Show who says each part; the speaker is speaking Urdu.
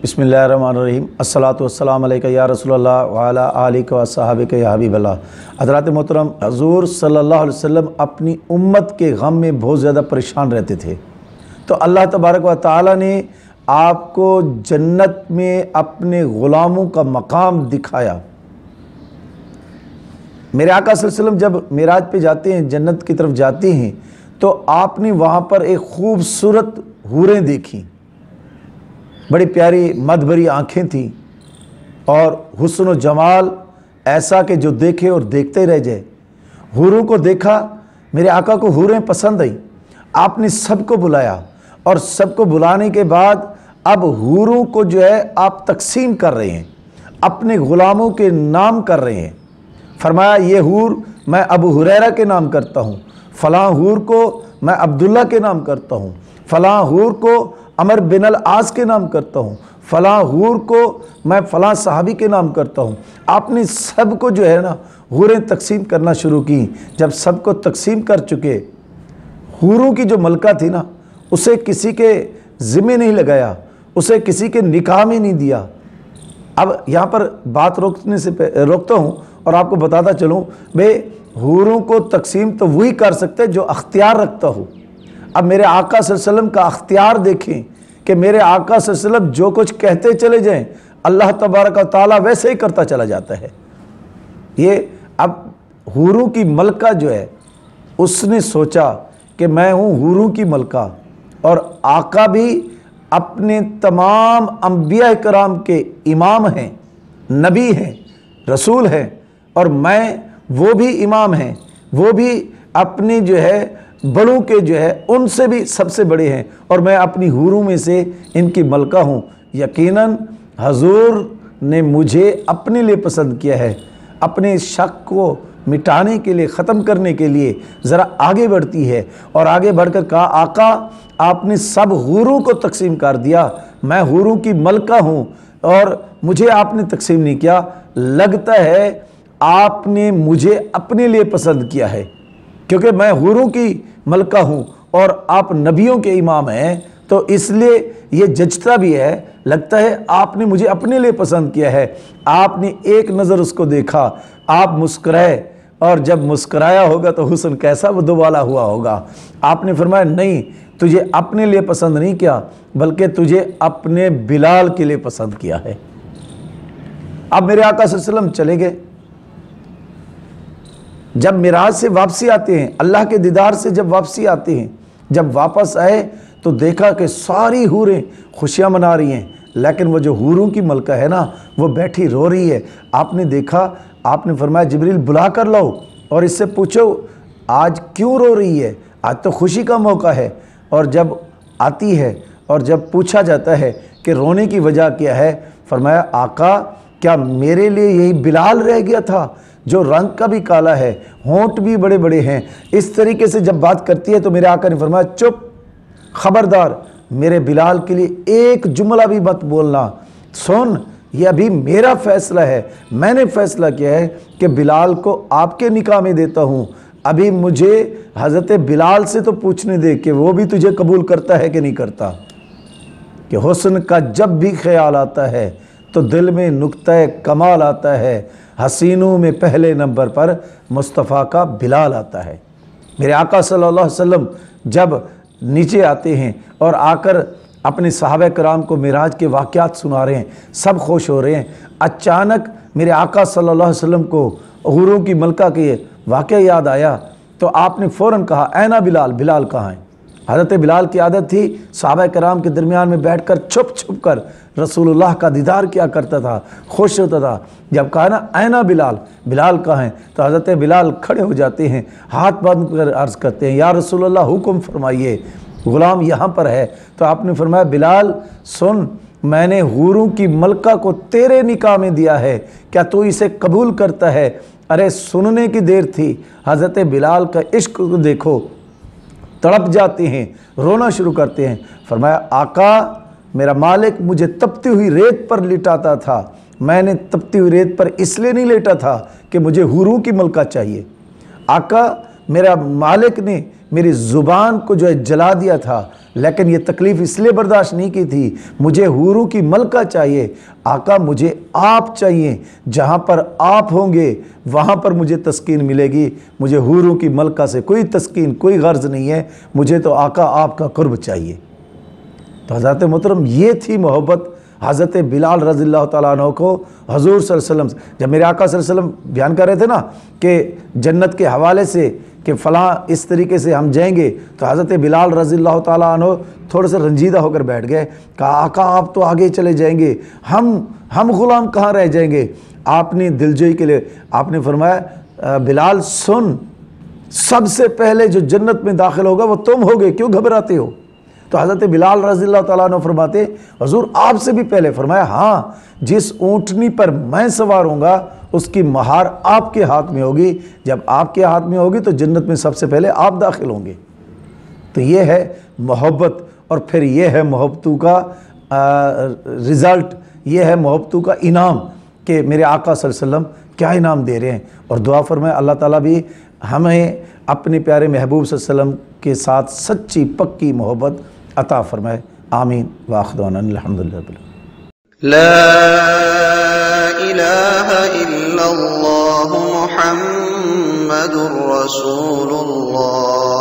Speaker 1: بسم اللہ الرحمن الرحیم۔ الصلاۃ والسلام علیکہ یا رسول اللہ وعلی آلہ و صحابہ یا حبیب اللہ۔ حضرات محترم، حضور صلی اللہ علیہ وسلم اپنی امت کے غم میں بہت زیادہ پریشان رہتے تھے، تو اللہ تبارک و تعالیٰ نے آپ کو جنت میں اپنے غلاموں کا مقام دکھایا۔ میرے آقا صلی اللہ علیہ وسلم جب معراج پہ جاتے ہیں، جنت کی طرف جاتے ہیں، تو آپ نے وہاں پر ایک خوبصورت حوریں دیکھیں، بڑی پیاری مد بھری آنکھیں تھیں اور حسن و جمال ایسا کہ جو دیکھے اور دیکھتے رہ جائے۔ حوروں کو دیکھا، میرے آقا کو حوریں پسند آئی، آپ نے سب کو بلایا اور سب کو بلانے کے بعد اب حوروں کو جو ہے آپ تقسیم کر رہے ہیں، اپنے غلاموں کے نام کر رہے ہیں۔ فرمایا یہ حور میں ابو ہریرہ کے نام کرتا ہوں، فلاں حور کو میں عبداللہ کے نام کرتا ہوں، فلاں حور کو عمر بن العاص کے نام کرتا ہوں، فلاں حور کو میں فلاں صحابی کے نام کرتا ہوں۔ آپ نے سب کو جو ہے نا حوریں تقسیم کرنا شروع کی۔ جب سب کو تقسیم کر چکے، حوروں کی جو ملکہ تھی نا، اسے کسی کے ذمہ نہیں لگایا، اسے کسی کے نکاح میں نہیں دیا۔ اب یہاں پر بات روکتا ہوں اور آپ کو بتاتا چلوں، بھئی حوروں کو تقسیم تو وہی کر سکتے جو اختیار رکھتا ہو۔ اب میرے آقا صلی اللہ علیہ وسلم کا اختیار دیکھیں کہ میرے آقا صلی اللہ علیہ وسلم جو کچھ کہتے چلے جائیں، اللہ تبارک و تعالیٰ ویسے ہی کرتا چلا جاتا ہے۔ یہ اب حوروں کی ملکہ جو ہے، اس نے سوچا کہ میں ہوں حوروں کی ملکہ، اور آقا بھی اپنے تمام انبیاء کرام کے امام ہیں، نبی ہیں، رسول ہیں، اور میں وہ بھی امام ہیں، وہ بھی اپنے جو ہے بڑوں کے جو ہے ان سے بھی سب سے بڑے ہیں، اور میں اپنی حوروں میں سے ان کی ملکہ ہوں۔ یقیناً حضور نے مجھے اپنے لیے پسند کیا ہے۔ اپنے شک کو مٹانے کے لیے، ختم کرنے کے لیے ذرا آگے بڑھتی ہے، اور آگے بڑھ کر کہا آقا آپ نے سب حوروں کو تقسیم کر دیا، میں حوروں کی ملکہ ہوں اور مجھے آپ نے تقسیم نہیں کیا، لگتا ہے آپ نے مجھے اپنے لیے پسند کیا ہے، کیونکہ میں حوروں کی ملکہ ہوں اور آپ نبیوں کے امام ہیں، تو اس لیے یہ جچتا بھی ہے، لگتا ہے آپ نے مجھے اپنے لیے پسند کیا ہے۔ آپ نے ایک نظر اس کو دیکھا، آپ مسکرائے، اور جب مسکرایا ہوگا تو حسن کیسا وہ دوبالا ہوا ہوگا۔ آپ نے فرمایا نہیں، تجھے اپنے لیے پسند نہیں کیا، بلکہ تجھے اپنے بلال کے لیے پسند کیا ہے۔ اب میرے آقا صلی اللہ علیہ وسلم چلے گئے۔ جب معراج سے واپسی آتے ہیں، اللہ کے دیدار سے جب واپسی آتے ہیں، جب واپس آئے تو دیکھا کہ ساری حوریں خوشیاں منا رہی ہیں، لیکن وہ جو حوروں کی ملکہ ہے نا، وہ بیٹھی رو رہی ہے۔ آپ نے دیکھا، آپ نے فرمایا جبریل بلا کر لاؤ اور اس سے پوچھو آج کیوں رو رہی ہے، آج تو خوشی کا موقع ہے۔ اور جب آتی ہے اور جب پوچھا جاتا ہے کہ رونے کی وجہ کیا ہے، فرمایا آقا کیا میرے لیے یہی بلال رہ گیا تھا جو رنگ کا بھی کالا ہے، ہونٹ بھی بڑے بڑے ہیں؟ اس طریقے سے جب بات کرتی ہے تو میرے آقا نے فرمایا چپ، خبردار، میرے بلال کے لیے ایک جملہ بھی مت بولنا، سن یہ ابھی میرا فیصلہ ہے، میں نے فیصلہ کیا ہے کہ بلال کو آپ کے نکاح میں دیتا ہوں، ابھی مجھے حضرت بلال سے تو پوچھنے دے کہ وہ بھی تجھے قبول کرتا ہے کہ نہیں کرتا۔ کہ حسن کا جب بھی خیال آتا ہے تو دل میں نقطہ کمال آتا ہے، حسینوں میں پہلے نمبر پر مصطفیٰ کا بلال آتا ہے۔ میرے آقا صلی اللہ علیہ وسلم جب نیچے آتے ہیں اور آ کر اپنے صحابہ کرام کو معراج کے واقعات سنا رہے ہیں، سب خوش ہو رہے ہیں، اچانک میرے آقا صلی اللہ علیہ وسلم کو حوروں کی ملکہ کے واقعہ یاد آیا، تو آپ نے فوراً کہا اینا بلال، بلال کہاں ہیں؟ حضرت بلال کی عادت تھی صحابہ کرام کے درمیان میں بیٹھ کر چھپ چھپ کر رسول اللہ کا دیدار کیا کرتا تھا، خوش ہوتا تھا۔ جب کہا نا اینا بلال، بلال کہاں ہیں، تو حضرت بلال کھڑے ہو جاتے ہیں، ہاتھ باندھ کر عرض کرتے ہیں یا رسول اللہ حکم فرمائیے، غلام یہاں پر ہے۔ تو آپ نے فرمایا بلال سن، میں نے حوروں کی ملکہ کو تیرے نکاح میں دیا ہے، کیا تو اسے قبول کرتا ہے؟ ارے سننے کی دیر تھی، حضرت بلال کا عشق کو دیکھو، تڑپ جاتے ہیں، رونا شروع کرتے ہیں۔ فرمایا آقا میرا مالک مجھے تپتی ہوئی ریت پر لٹاتا تھا، میں نے تپتی ہوئی ریت پر اس لیے نہیں لیٹا تھا کہ مجھے حوروں کی ملکہ چاہیے، آقا میرا مالک نے میری زبان کو جو ہے جلا دیا تھا، لیکن یہ تکلیف اس لیے برداشت نہیں کی تھی، مجھے حوروں کی ملکہ چاہیے، آقا مجھے آپ چاہیے، جہاں پر آپ ہوں گے وہاں پر مجھے تسکین ملے گی، مجھے حوروں کی ملکہ سے کوئی تسکین، کوئی غرض نہیں ہے، مجھے تو آقا آپ کا قرب چاہیے۔ تو حضرت محترم یہ تھی محبت حضرت بلال رضی اللہ تعالیٰ عنہ کو حضور صلی اللہ علیہ وسلم سے۔ جب میرے آقا صلی اللہ علیہ وسلم بیان کر رہے تھے نا کہ جنت کے حوالے سے کہ فلاں اس طریقے سے ہم جائیں گے، تو حضرت بلال رضی اللہ تعالیٰ عنہ تھوڑے سے رنجیدہ ہو کر بیٹھ گئے، کہا آقا آپ تو آگے چلے جائیں گے، ہم غلام کہاں رہ جائیں گے؟ آپ نے دلجوئی کے لیے آپ نے فرمایا بلال سن، سب سے پہلے جو جنت میں داخل ہوگا وہ تم ہوگے، کیوں گھبراتے ہو؟ تو حضرت بلال رضی اللہ تعالیٰ عنہ فرماتے حضور آپ سے بھی پہلے، فرمایا ہاں، جس اونٹنی پر میں سوار ہوں گا اس کی مہار آپ کے ہاتھ میں ہوگی، جب آپ کے ہاتھ میں ہوگی تو جنت میں سب سے پہلے آپ داخل ہوں گے۔ تو یہ ہے محبت، اور پھر یہ ہے محبتوں کا رزلٹ، یہ ہے محبتوں کا انعام کہ میرے آقا صلی اللہ علیہ وسلم کیا انعام دے رہے ہیں۔ اور دعا فرمائے اللہ تعالیٰ بھی ہمیں اپنے پیارے محبوب صلی اللہ علیہ وسلم کے ساتھ سچی پکی محبت عطا فرمائے، آمین وآخر دعوانا الحمدللہ رب العالمین۔
Speaker 2: لا الہ الا اللہ محمد رسول اللہ۔